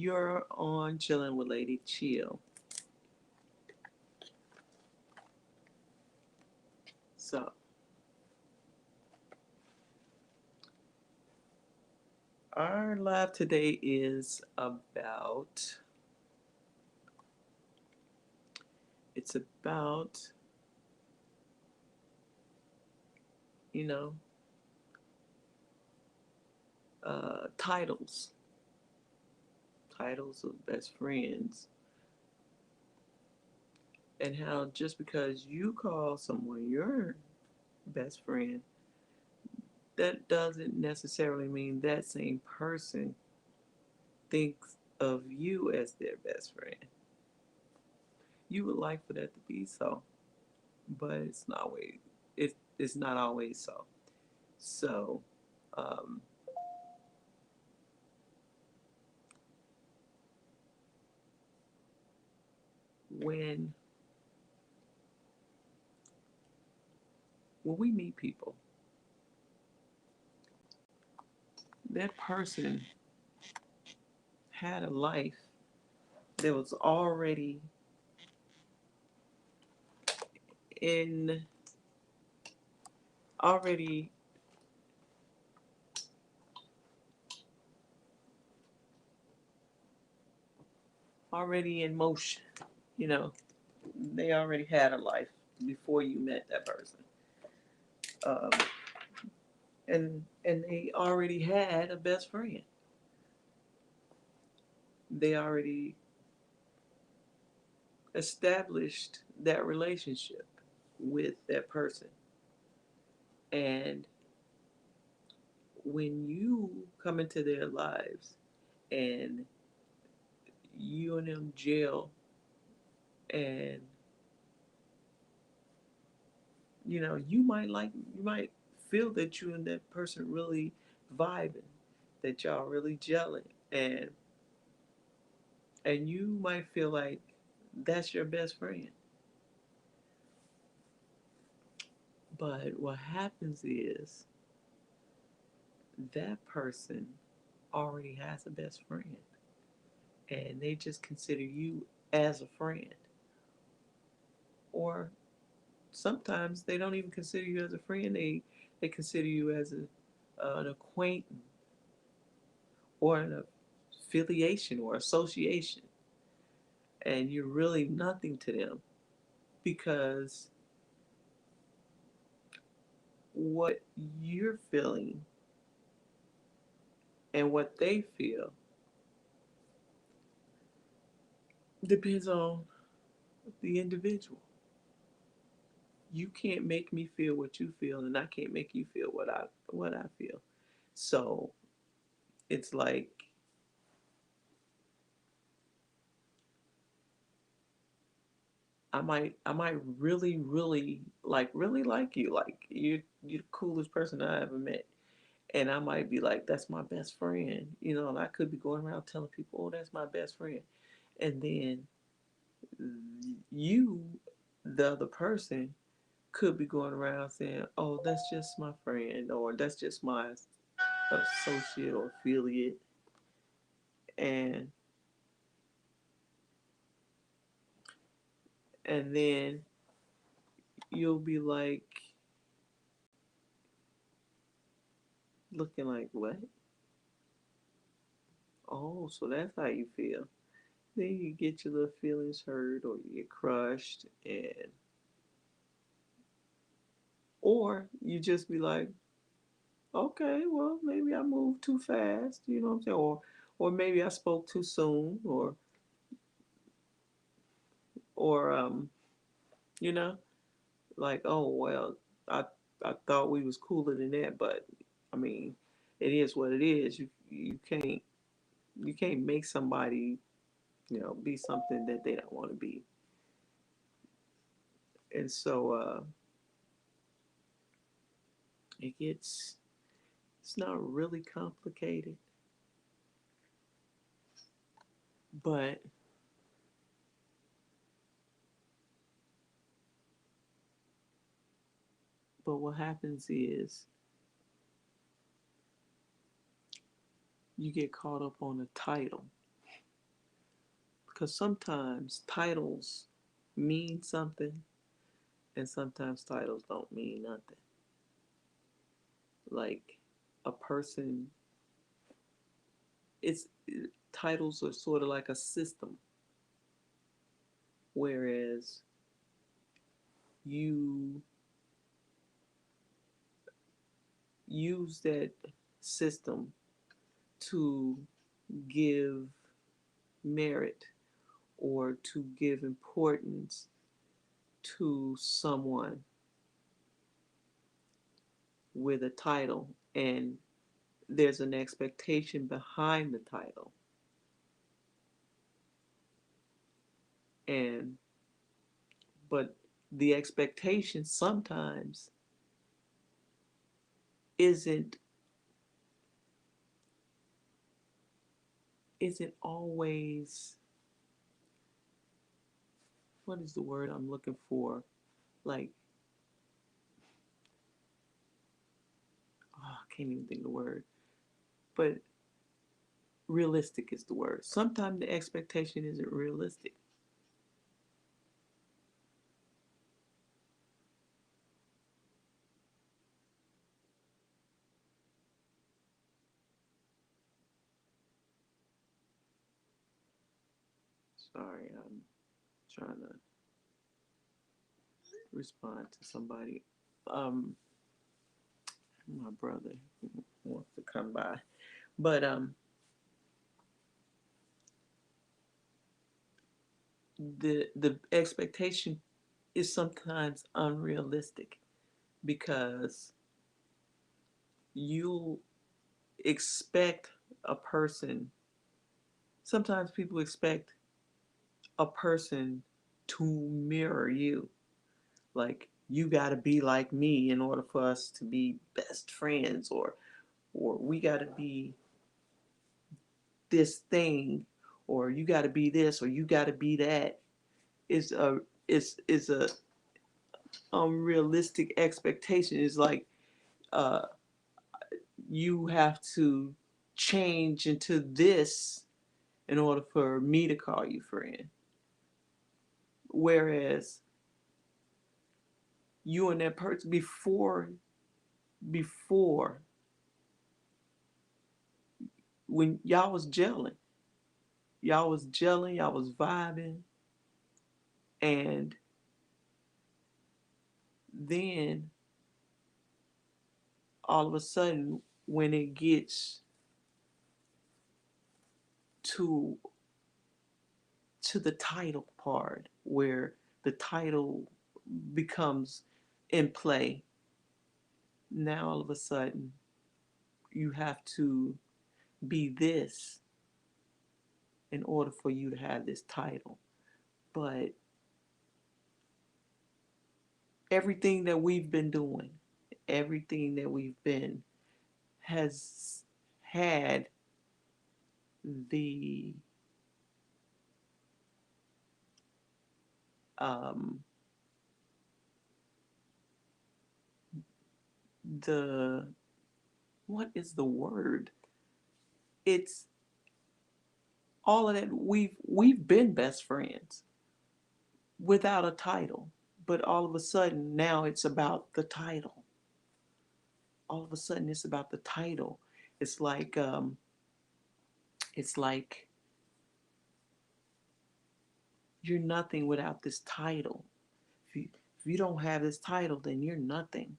You're on Chilling with Lady Chill. So, our live today is about, it's about, you know, titles, titles of best friends, and how just because you call someone your best friend, that doesn't necessarily mean that same person thinks of you as their best friend. You would like for that to be so, but it's not always so. So, um, when when we meet people, that person had a life that was in already already in motion. You know, they already had a life before you met that person, um, and they already had a best friend. They already established that relationship with that person, and when you come into their lives and you and them jail, and you might feel that you and that person really vibing, that y'all really gelling, and you might feel like that's your best friend. But what happens is that person already has a best friend, and they just consider you as a friend. Or sometimes they don't even consider you as a friend. They consider you as an acquaintance or an affiliation or association, and you're really nothing to them because what you're feeling and what they feel depends on the individual. You can't make me feel what you feel, and I can't make you feel what I feel. So it's like I might really like you, like you're the coolest person I ever met, and I might be like, that's my best friend, and I could be going around telling people, oh, that's my best friend, and then you, the other person, could be going around saying, oh, that's just my friend, or that's just my associate or affiliate, and then you'll be like looking like, what? Oh, so that's how you feel. Then you get your little feelings hurt, or you get crushed, and or you just be like, okay, well, maybe I moved too fast, you know what I'm saying? Or maybe I spoke too soon, or you know, like, oh well, I I thought we was cooler than that, but I mean, it is what it is. You can't make somebody, be something that they don't want to be. And so it gets it's not really complicated, but what happens is you get caught up on the title. because sometimes titles mean something and sometimes titles don't mean nothing. Like a person, it's titles are sort of like a system, whereas you use that system to give merit or to give importance to someone with a title, and there's an expectation behind the title, and but the expectation sometimes isn't isn't always, what is the word I'm looking for, like, oh, I can't even think of the word, but realistic is the word. Sometimes the expectation isn't realistic. Sorry, I'm trying to respond to somebody. Um, my brother wants to come by, but the expectation is sometimes unrealistic because you expect a person. Sometimes people expect a person to mirror you. Like you got to be like me in order for us to be best friends, or we got to be this thing, or you got to be this, or you got to be that. Is a unrealistic expectation. Is like uh, you have to change into this in order for me to call you friend. Whereas you and that person before when y'all was gelling, y'all was vibing, and then all of a sudden when it gets to the title part where the title becomes in play, now all of a sudden you have to be this in order for you to have this title. But everything that we've been doing, everything that we've been has had the um the what is the word? It's all of that. We've been best friends without a title, but all of a sudden now it's about the title. All of a sudden it's about the title. It's like it's like you're nothing without this title. If you don't have this title, then you're nothing.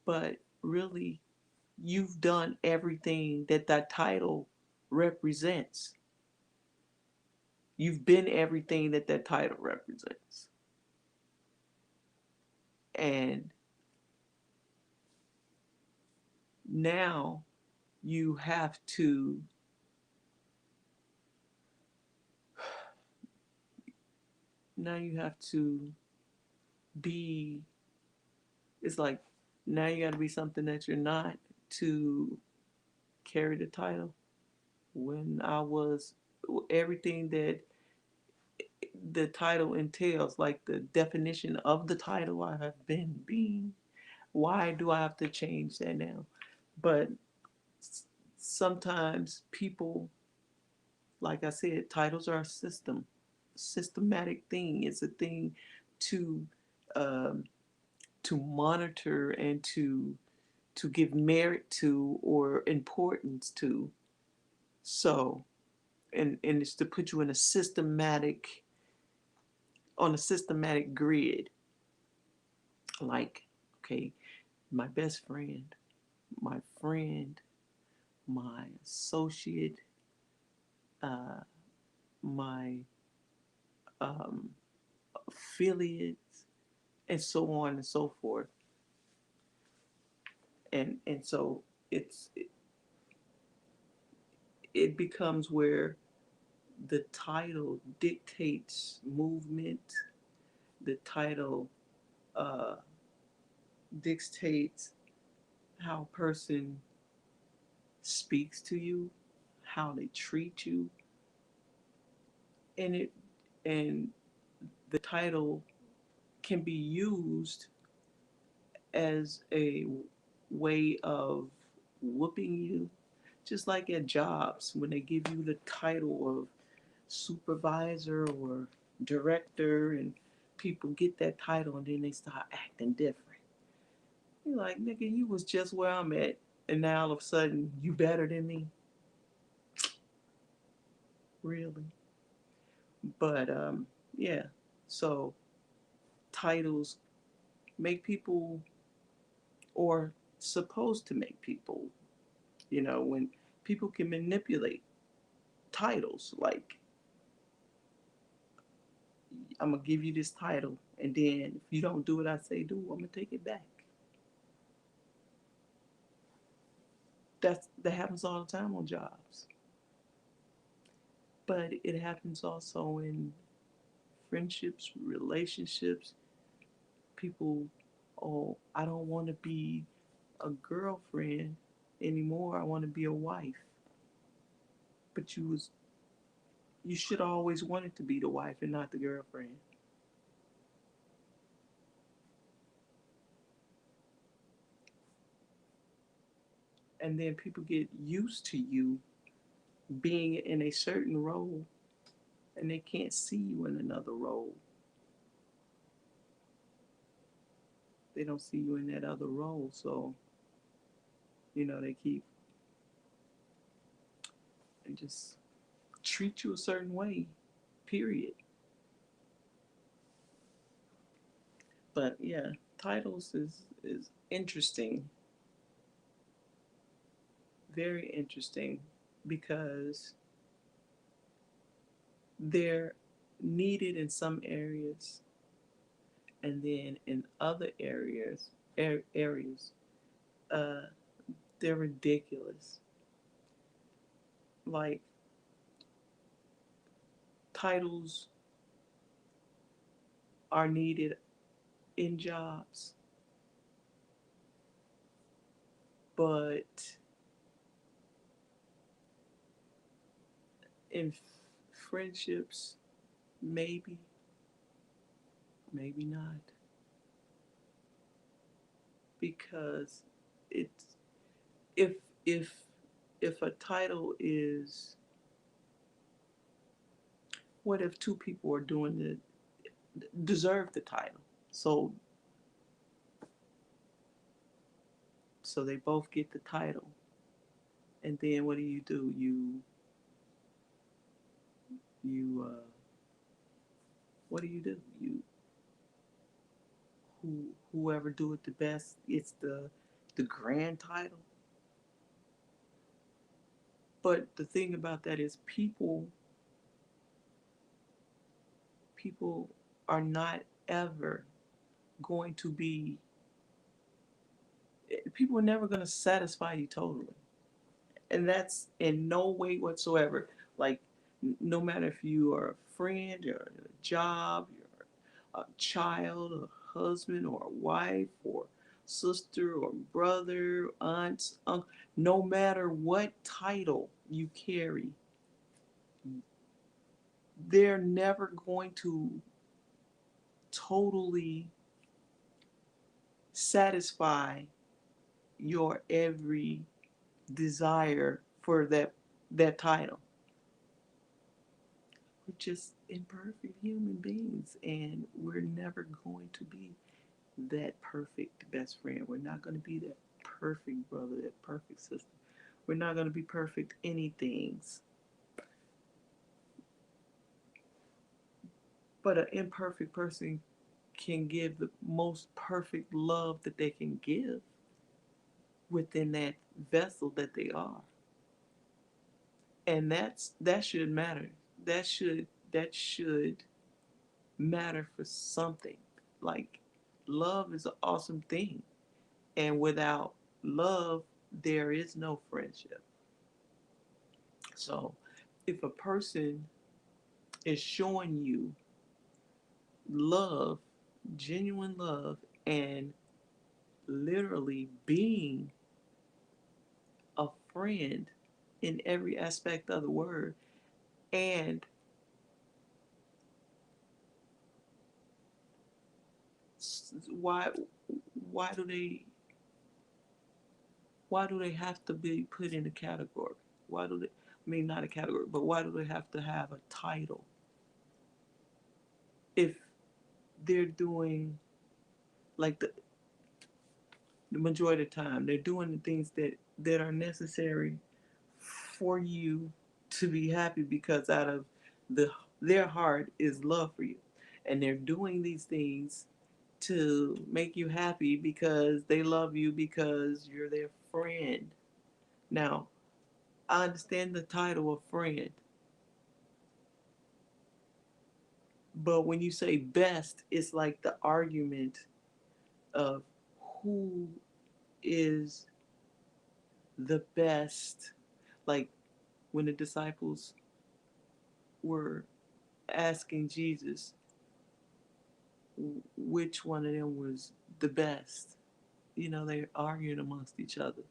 But really, you've done everything that that title represents. You've been everything that that title represents. And now you have to now you have to be, it's like now you got to be something that you're not to carry the title. When I was everything that the title entails, like the definition of the title I have been being, why do I have to change that now? But sometimes people Like I said, titles are a systematic thing. It's a thing to um, to monitor and to give merit to or importance to. So, and it's to put you in a systematic on a systematic grid. Like, okay, my best friend, my friend, my associate, uh, my um, affiliates, and so on and so forth. And so it's it becomes where the title dictates movement. The title uh, dictates how a person speaks to you, how they treat you, and it and the title can be used as a way of whooping you, just like at jobs when they give you the title of supervisor or director, and people get that title and then they start acting different. You're like, nigga, you was just where I'm at, and now all of a sudden you better than me, really? But yeah. So titles make people, or supposed to make people, when people can manipulate titles, like, I'm gonna give you this title, and then if you don't do what I say do, I'm gonna take it back. That happens all the time on jobs, but it happens also in friendships, relationships. People, oh, I don't want to be a girlfriend anymore. I want to be a wife. But you should always wanted to be the wife and not the girlfriend. And then people get used to you being in a certain role, and they can't see you in another role. They don't see you in that other role. So, they keep and just treat you a certain way, period. But yeah, titles is interesting, very interesting, because they're needed in some areas, and then in other areas, uh, they're ridiculous. Like, titles are needed in jobs, but in friendships, maybe, maybe not, because it's if if if a title is, what if two people are doing the deserve the title, so they both get the title, and then what do? You what do? Whoever do it the best, it's the grand title. But the thing about that is, people are not ever going to be people are never going to satisfy you totally, and that's in no way whatsoever. Like, no matter if you are a friend, or a job, you're a child, a husband, or a wife, or sister, or brother, aunts, uncle, no matter what title you carry, they're never going to totally satisfy your every desire for that title. we're just imperfect human beings, and we're never going to be that perfect best friend. We're not going to be that perfect brother, that perfect sister. We're not going to be perfect anythings. But an imperfect person can give the most perfect love that they can give within that vessel that they are. And that should matter. That should matter for something. Like, love is an awesome thing. And without love, there is no friendship. So if a person is showing you love, genuine love, and literally being a friend in every aspect of the word, and why why do they have to be put in a category? Why do they, I mean, not a category, but why do they have to have a title if they're doing, like, the majority of the time they're doing the things that are necessary for you to be happy, because out of their heart is love for you, and they're doing these things to make you happy because they love you, because you're their friend. Now, I understand the title of friend, but when you say best, it's like the argument of who is the best. Like, when the disciples were asking Jesus which one of them was the best, they're arguing amongst each other.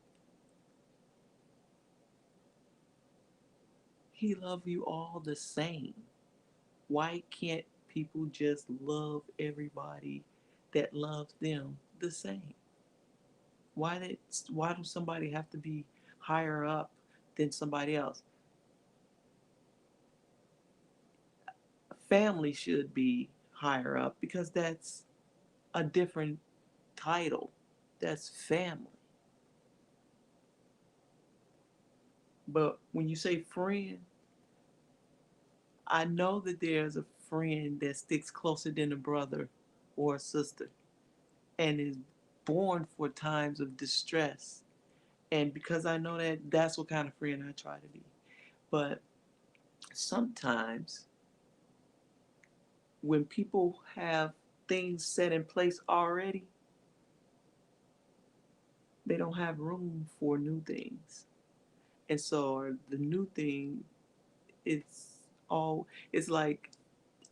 He loved you all the same. Why can't people just love everybody that loves them the same? Why does somebody have to be higher up than somebody else? Family should be higher up, because that's a different title. That's family. But when you say friend, I know that there's a friend that sticks closer than a brother or a sister, and is born for times of distress. And because I know that, that's what kind of friend I try to be. But sometimes when people have things set in place already, they don't have room for new things. And so the new thing, it's like,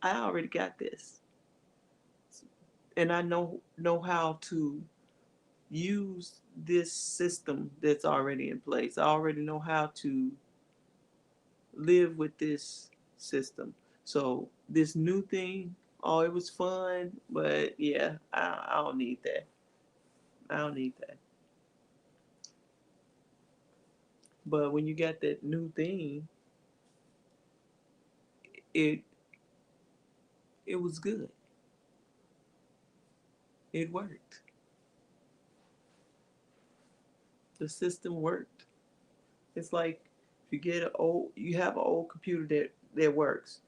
I already got this. And I know how to use this system that's already in place. I already know how to live with this system. So this new thing, oh, it was fun, but yeah, I don't need that. I don't need that. But when you got that new thing, it it was good. It worked. The system worked. It's like, if you have an old computer that works.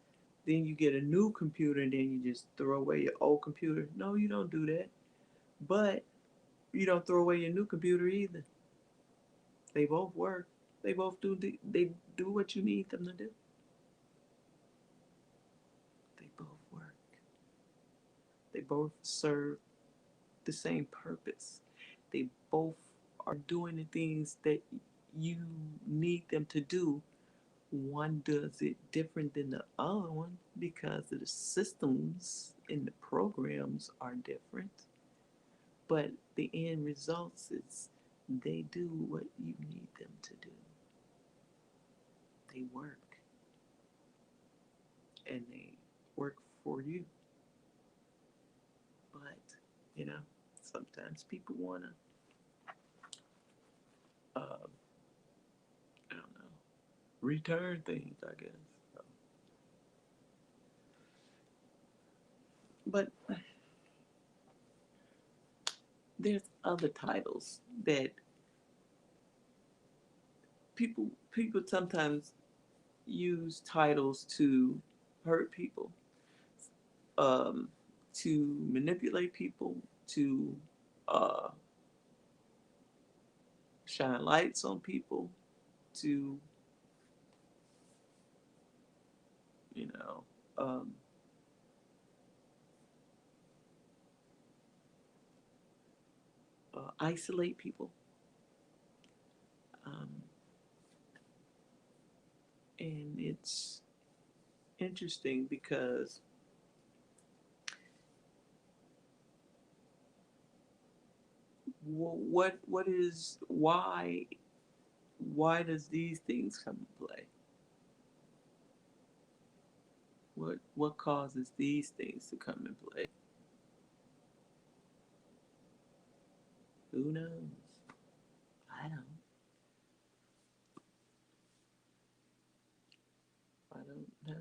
Then you get a new computer, and then you just throw away your old computer. No, you don't do that. But you don't throw away your new computer either. They both work. They both they do what you need them to do. They both work. They both serve the same purpose. They both are doing the things that you need them to do. One does it different than the other one because the systems and the programs are different. But the end results is, they do what you need them to do. They work, and they work for you. But, you know, sometimes people want to, I don't know, return things, I guess. So, but there's other titles that people sometimes use titles to hurt people, um, to manipulate people, to uh, shine lights on people, to you know um, isolate people, um, and it's interesting because what is why does these things come into play? What causes these things to come in play? Who knows? I don't know.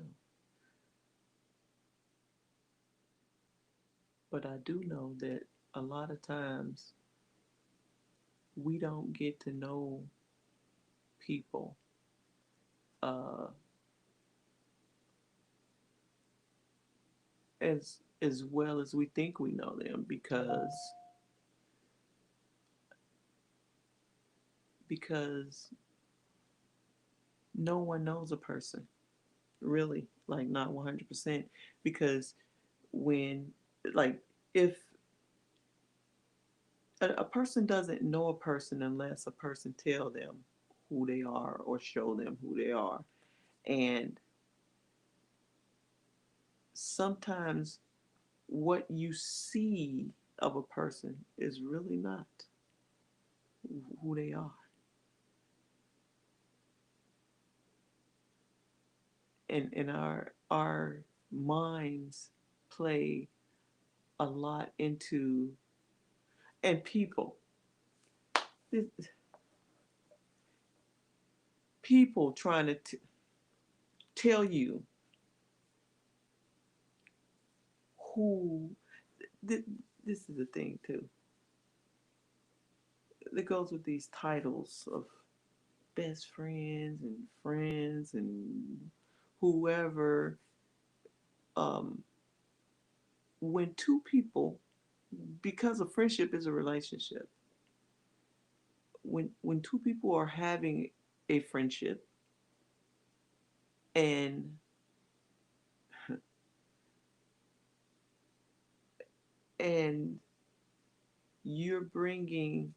But I do know that a lot of times we don't get to know people uh, as well as we think we know them because no one knows a person really, like not 100%, because when like if a person doesn't know a person unless a person tell them who they are or show them who they are. And sometimes what you see of a person is really not who they are. And our minds play a lot into, and people trying to tell you who th- this is the thing too that goes with these titles of best friends and whoever. um, when two people, because a friendship is a relationship, when two people are having a friendship and and you're bringing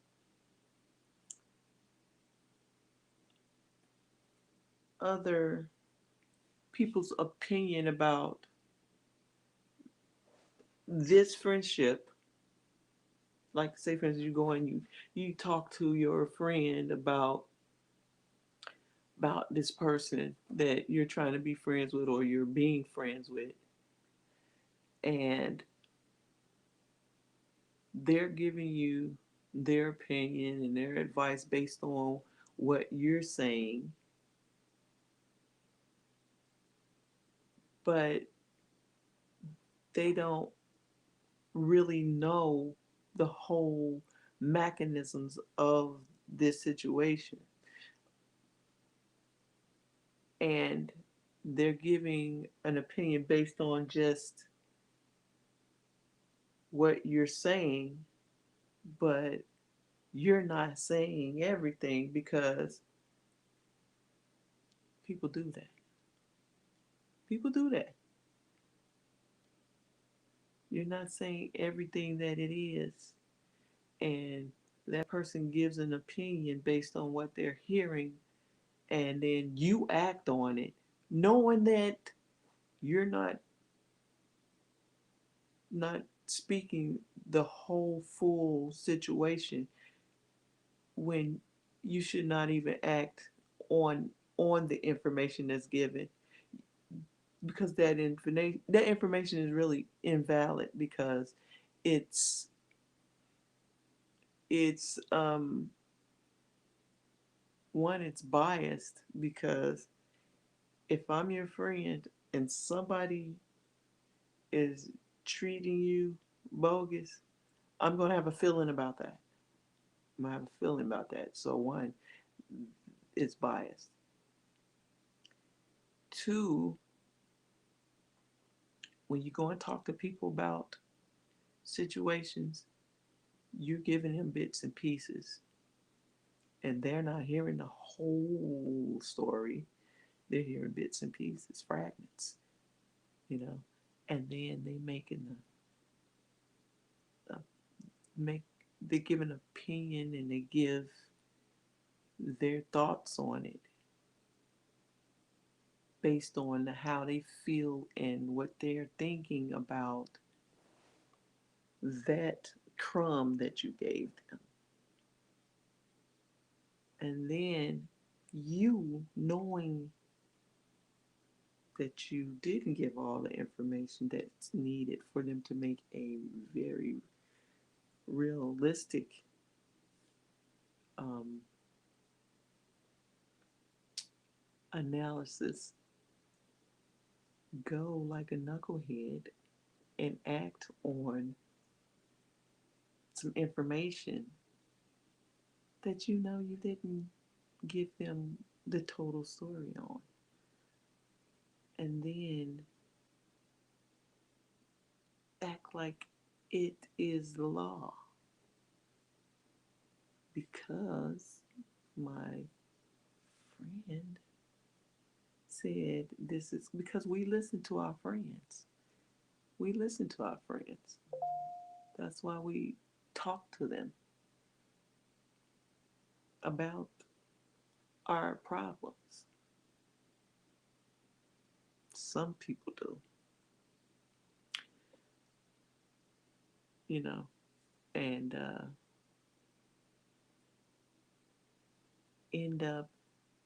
other people's opinion about this friendship, like say for instance you go and you talk to your friend about this person that you're trying to be friends with or you're being friends with, and they're giving you their opinion and their advice based on what you're saying, but they don't really know the whole mechanisms of this situation. And they're giving an opinion based on just what you're saying, but you're not saying everything because people do that. People do that. You're not saying everything that it is. And that person gives an opinion based on what they're hearing, and then you act on it, knowing that you're not speaking the whole full situation when you should not even act on the information that's given, because that information is really invalid because it's it's one, it's biased because if I'm your friend and somebody is treating you bogus, I'm going to have a feeling about that. I'm going to have a feeling about that. So, one, it's biased. Two, when you go and talk to people about situations, you're giving them bits and pieces, and they're not hearing the whole story. They're hearing bits and pieces, fragments, you know, and then they making the make they give an opinion and they give their thoughts on it based on how they feel and what they're thinking about that crumb that you gave them. And then you knowing that you didn't give all the information that's needed for them to make a very realistic um, analysis, go like a knucklehead and act on some information that you know you didn't give them the total story on. And then act like it is the law because my friend said this is because we listen to our friends. We listen to our friends. That's why we talk to them about our problems. Some people do, you know, and end up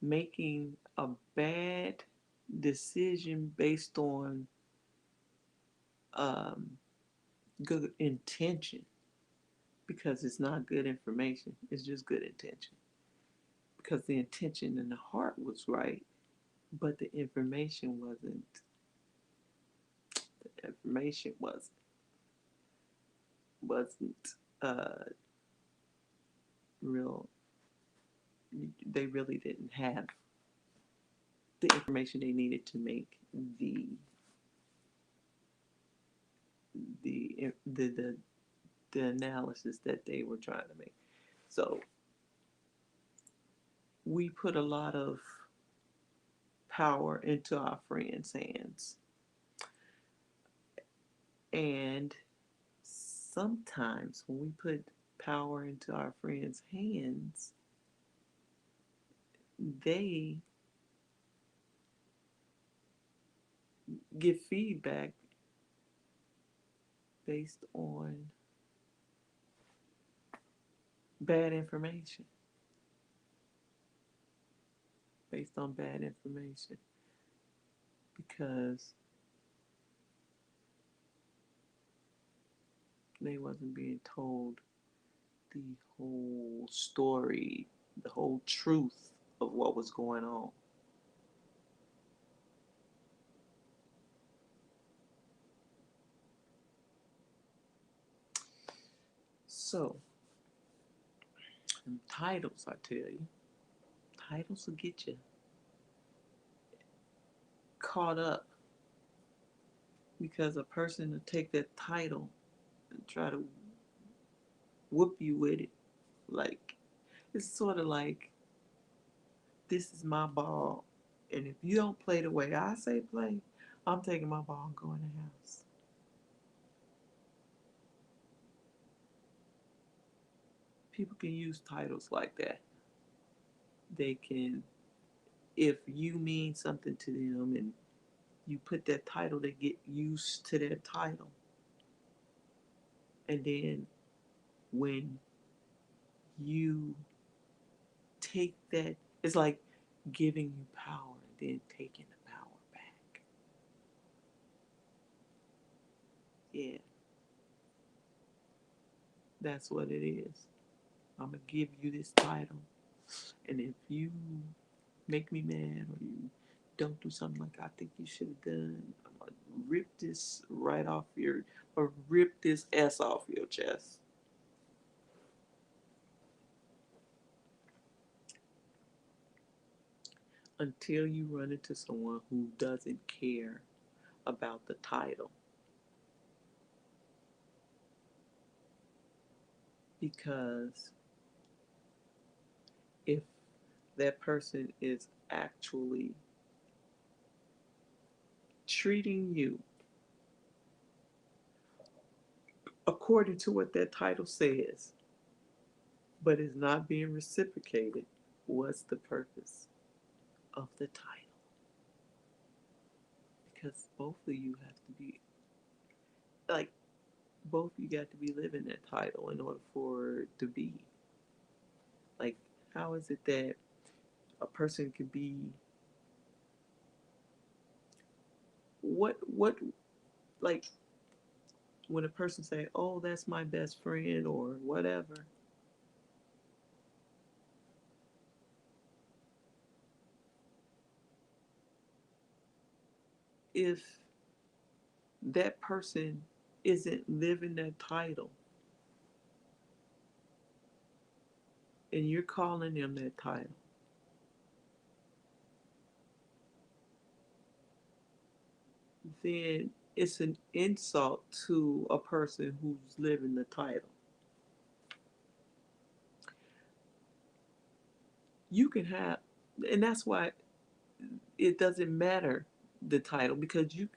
making a bad decision based on um, good intention because it's not good information. It's just good intention because the intention in the heart was right, but the information wasn't. The information wasn't real. They really didn't have the information they needed to make the the the, the analysis that they were trying to make. So we put a lot of power into our friends' hands. And sometimes when we put power into our friends' hands, they give feedback based on bad information. Based on bad information. Because they wasn't being told the whole story, the whole truth of what was going on. So, titles, I tell you, titles will get you caught up because a person will take that title and try to whoop you with it. Like, it's sort of like, this is my ball, and if you don't play the way I say play, I'm taking my ball and going to the house. People can use titles like that. They can, if you mean something to them and you put that title, they get used to that title. And then when you take that, it's like giving you power and then taking the power back. Yeah, that's what it is. I'm going to give you this title. And if you make me mad or you don't do something like I think you should have done, I'm going to rip this right off your or rip this S off your chest. Until you run into someone who doesn't care about the title. Because if that person is actually treating you according to what that title says, but is not being reciprocated, what's the purpose of the title? Because both of you have to be, like, both of you got to be living that title in order for it to be. Like, how is it that a person could be, what, like, when a person say, oh, that's my best friend or whatever, if that person isn't living that title and you're calling them that title, then it's an insult to a person who's living the title. You can have, and that's why it doesn't matter the title, because you,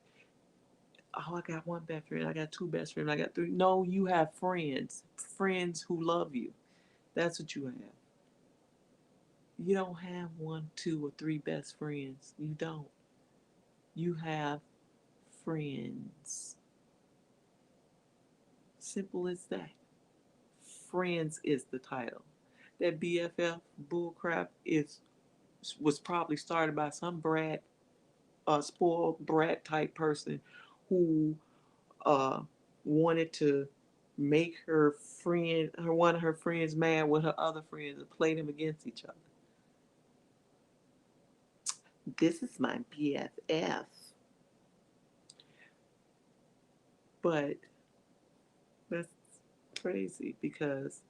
oh, I got one best friend, I got two best friends, I got three. No, you have friends, friends who love you. That's what you have. You don't have one, two, or three best friends. You don't. You have friends. Simple as that. Friends is the title. That BFF bullcrap is was probably started by some brat, spoiled brat type person who uh, wanted to make her friend, her one of her friends, mad with her other friends and play them against each other. This is my BFF, but that's crazy because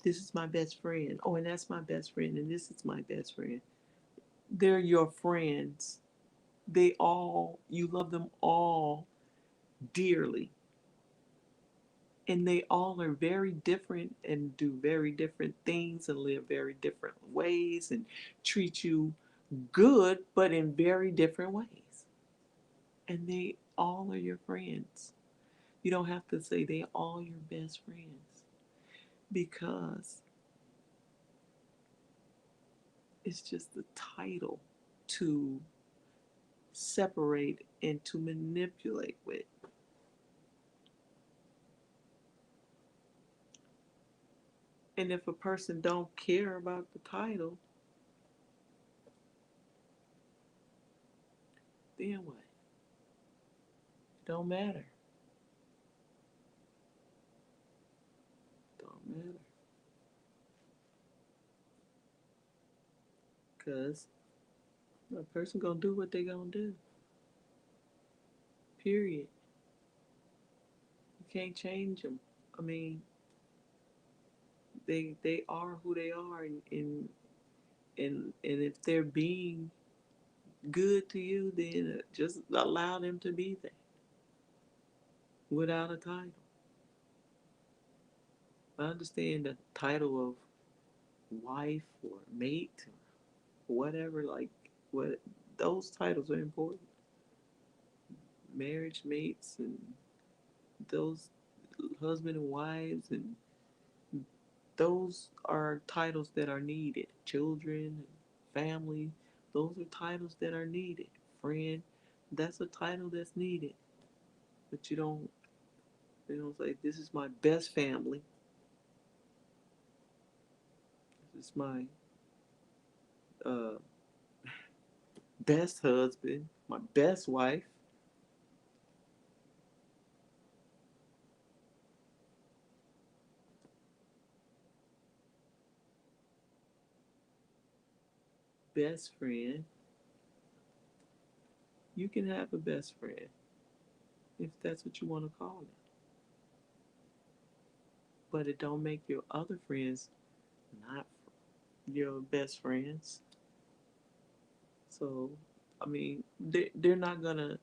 this is my best friend. Oh, and that's my best friend, and this is my best friend. They're your friends. They all, you love them all dearly. And they all are very different and do very different things and live very different ways and treat you good, but in very different ways. And they all are your friends. You don't have to say they all your best friends because it's just the title to separate and to manipulate with. And if a person don't care about the title, then what? It don't matter. Don't matter. Because a person gonna do what they gonna do. Period. You can't change them. I mean, they are who they are, and if they're being good to you, then just allow them to be there without a title. I understand the title of wife or mate or whatever, like what those titles are important. Marriage mates and those husband and wives and those are titles that are needed. Children, family, those are titles that are needed. Friend, that's a title that's needed. But you don't say this is my best family. This is my uh, best husband, my best wife, best friend. You can have a best friend. if that's what you want to call it. But it don't make your other friends not your best friends. So, I mean, they're not gonna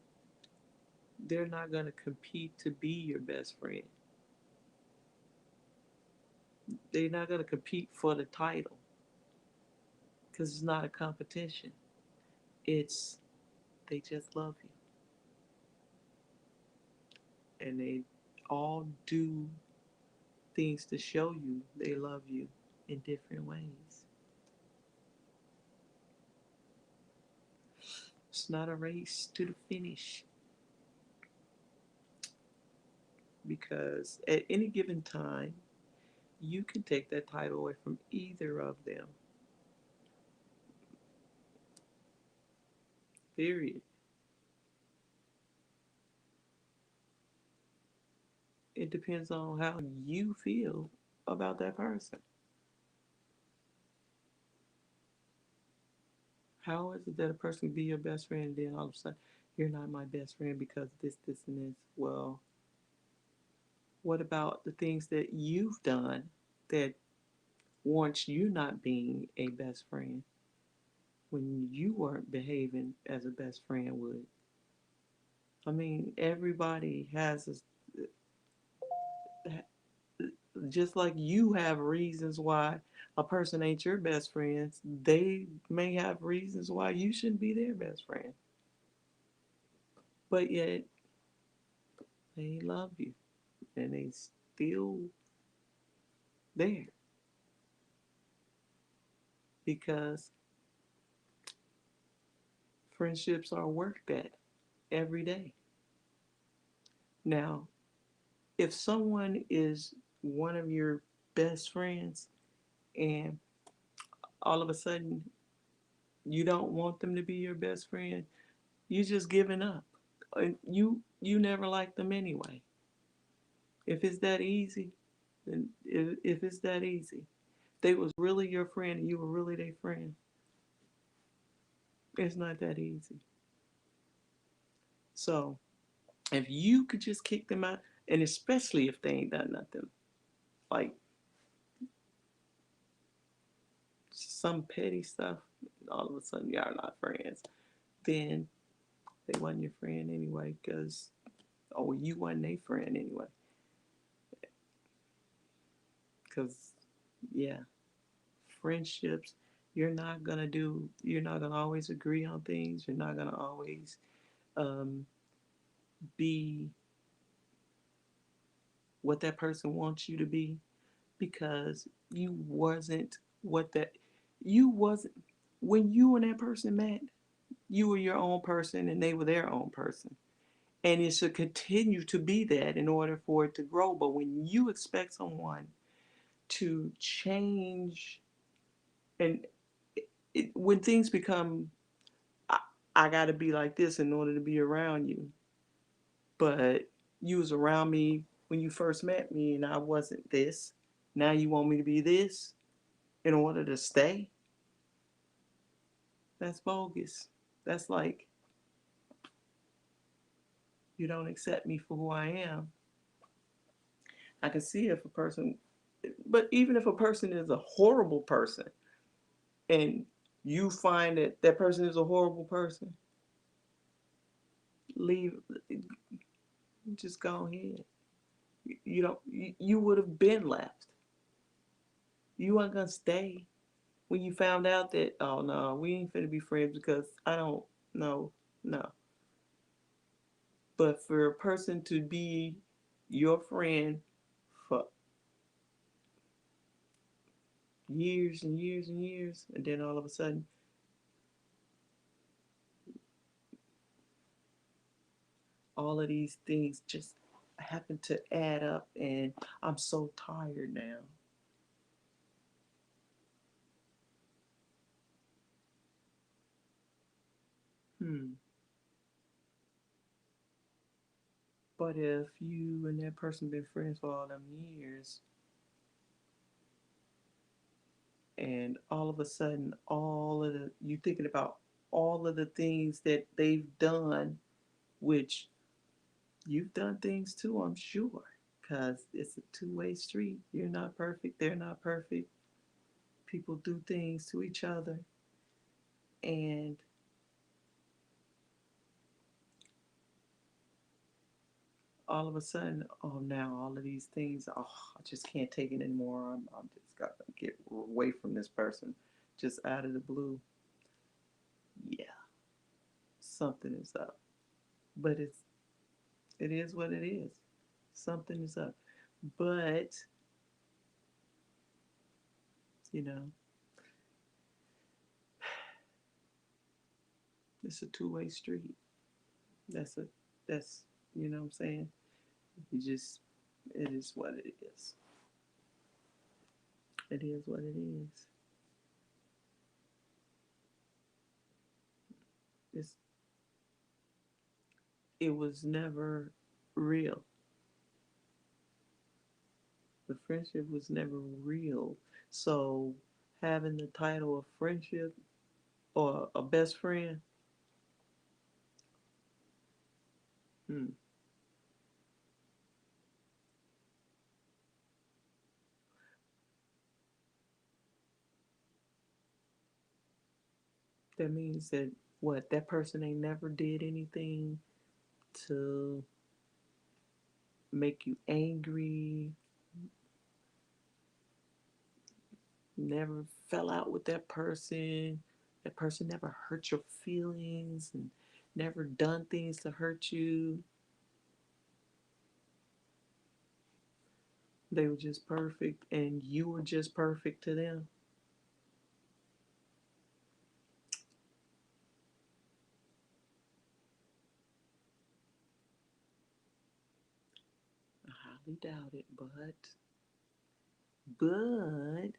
compete to be your best friend. They're not gonna compete for the title because it's not a competition. It's they just love you, and they all do things to show you they love you in different ways. It's not a race to the finish because at any given time, you can take that title away from either of them. Period. It depends on how you feel about that person. How is it that a person can be your best friend and then all of a sudden you're not my best friend because this, and this? Well, what about the things that you've done that warrants you not being a best friend when you weren't behaving as a best friend would? I mean, everybody has just like you have reasons why a person ain't your best friend, they may have reasons why you shouldn't be their best friend. But yet they love you and they still there because friendships are worked at every day. Now, if someone is one of your best friends and all of a sudden you don't want them to be your best friend, you just giving up. You never liked them anyway. If it's that easy, then if it's that easy, they was really your friend and you were really their friend. It's not that easy. So if you could just kick them out, and especially if they ain't done nothing, like some petty stuff, all of a sudden y'all not friends, then they wasn't your friend anyway, because oh you wasn't a friend anyway, because yeah, friendships. You're not gonna always agree on things. You're not gonna always um, be what that person wants you to be because you wasn't what that you wasn't when you and that person met. You were your own person and they were their own person. And it should continue to be that in order for it to grow. But when you expect someone to change, and when things become, I, I got to be like this in order to be around you, but you was around me when you first met me and I wasn't this. Now you want me to be this in order to stay? That's bogus. That's like you don't accept me for who I am. I can see if a person, but even if a person is a horrible person and you find that that person is a horrible person, leave, just go ahead. You don't, you would have been left. You weren't going to stay when you found out that, oh no, we ain't finna be friends because I don't know, no. But for a person to be your friend for years and years and years, and then all of a sudden, all of these things just happen to add up, and I'm so tired now. Hmm. But if you and that person been friends for all them years, and all of a sudden, all of the you thinking about all of the things that they've done, which You've done things too, I'm sure, because it's a two-way street. You're not perfect, they're not perfect. People do things to each other, and all of a sudden, oh, now all of these things, oh, I just can't take it anymore. I'm just got to get away from this person, just out of the blue. Yeah, something is up. But it is what it is. Something is up. But, you know, it's a two-way street. That's a that's you know what I'm saying? You just it is what it is. It is what it is. It's it was never real. The friendship was never real. So having the title of friendship or a best friend, hmm, that means that what that person ain't never did anything to make you angry, never fell out with that person never hurt your feelings and never done things to hurt you. They were just perfect and you were just perfect to them. I highly doubt it, but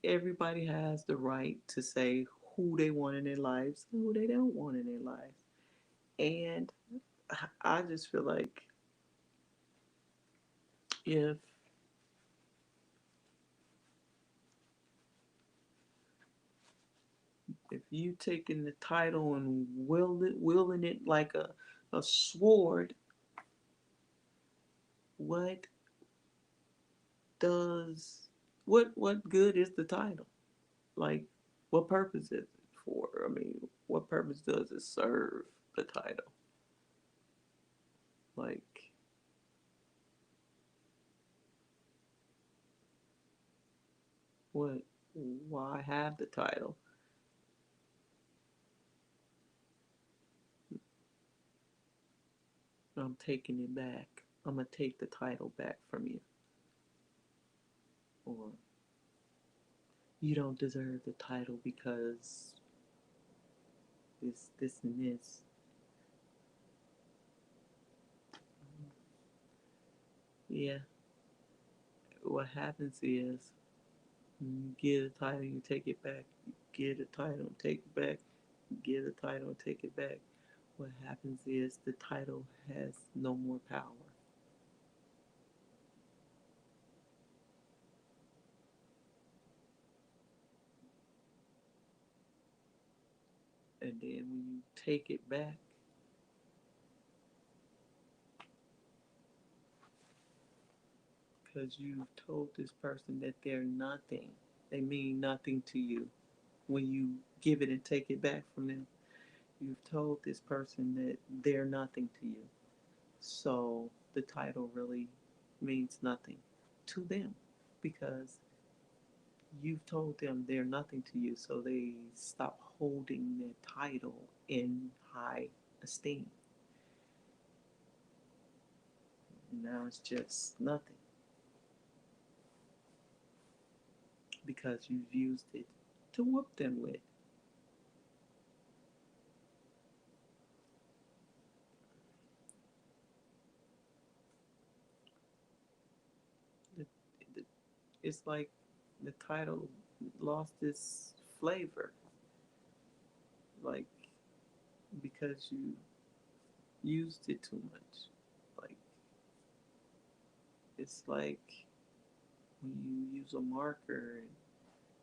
everybody has the right to say who they want in their lives and who they don't want in their lives. And I just feel like if you taking the title and wielding it like a sword, what does what good is the title? Like, what purpose is it for? I mean, what purpose does it serve, the title? Like, what? Why have the title? I'm taking it back. I'm gonna take the title back from you, or you don't deserve the title because this and this. Yeah. What happens is you get a title, you take it back. You get a title, take it back. You get a title, take it back. What happens is the title has no more power. And then when you take it back, because you've told this person that they're nothing, they mean nothing to you. When you give it and take it back from them, you've told this person that they're nothing to you. So the title really means nothing to them because you've told them they're nothing to you. So they stop holding their title in high esteem. Now it's just nothing because you've used it to whoop them with. The, the, it's like the title lost its flavor, like because you used it too much. Like it's like when you use a marker and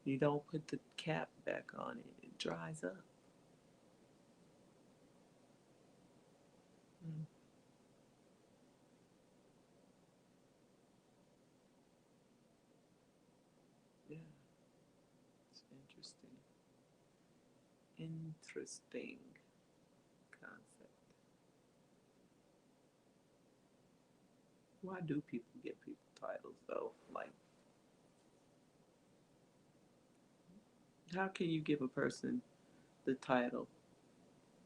you don't put the cap back on it, it dries up. Mm. Interesting concept. Why do people give people titles though? Like, how can you give a person the title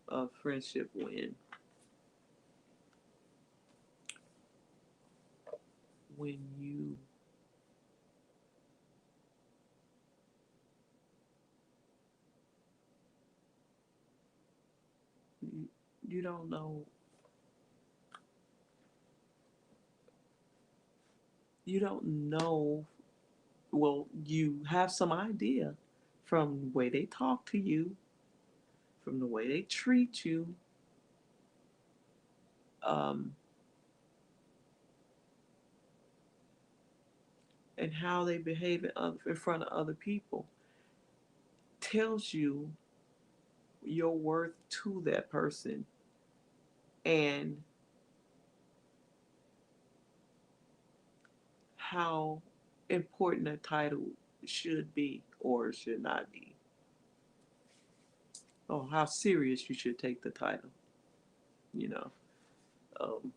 of friendship when you you don't know, you don't know, well, you have some idea from the way they talk to you, from the way they treat you, um, and how they behave in front of other people tells you your worth to that person and how important a title should be or should not be, or how serious you should take the title. You know, um,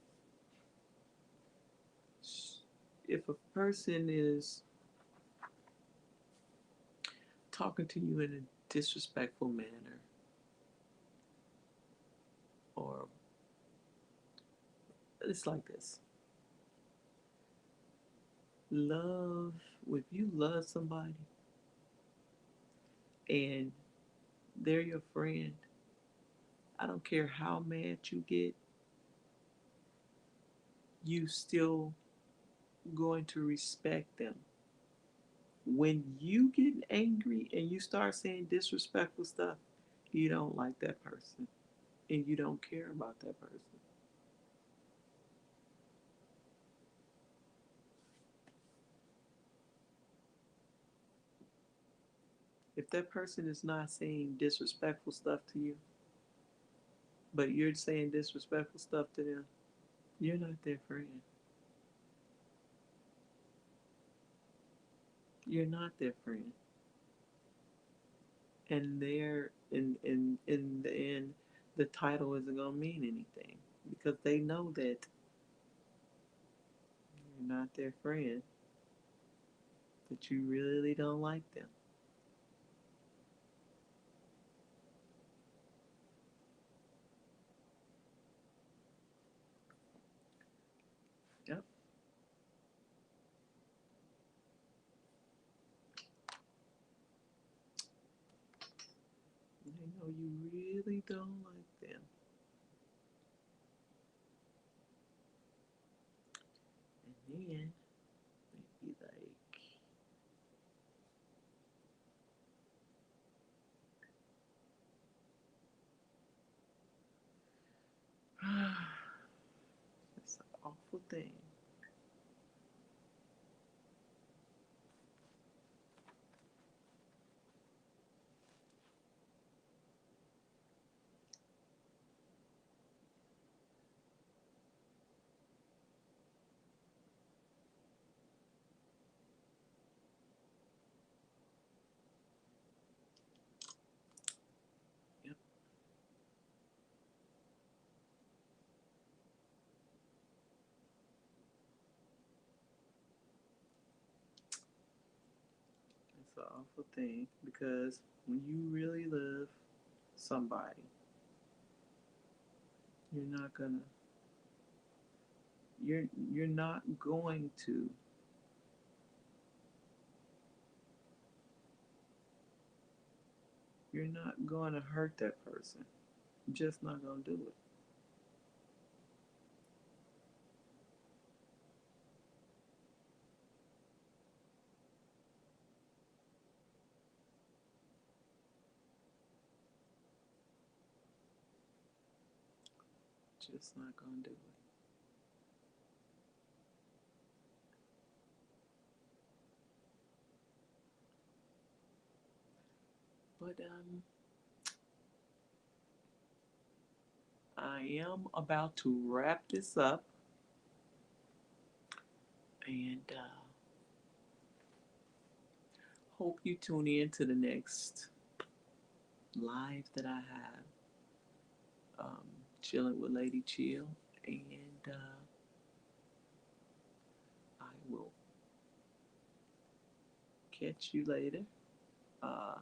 if a person is talking to you in a disrespectful manner, or it's like this, love, if you love somebody and they're your friend, I don't care how mad you get, you still going to respect them. When you get angry and you start saying disrespectful stuff, you don't like that person and you don't care about that person. If that person is not saying disrespectful stuff to you, but you're saying disrespectful stuff to them, you're not their friend. You're not their friend. And they're in the end, the title isn't gonna mean anything because they know that you're not their friend, that you really don't like them. Yep. They know you really don't like them. And then they be like, it's an awful thing. Yep. It's an awful thing because when you really love somebody, you're not gonna you're not going to you're not going to hurt that person. You're just not going to do it. Just not going to do it. But I am about to wrap this up, and hope you tune in to the next live that I have, um, chilling with Lady Chill, and I will catch you later. Uh,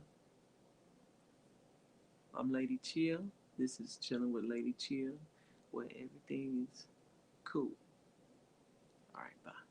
I'm Lady Chill. This is Chilling with Lady Chill, where everything is cool. All right, bye.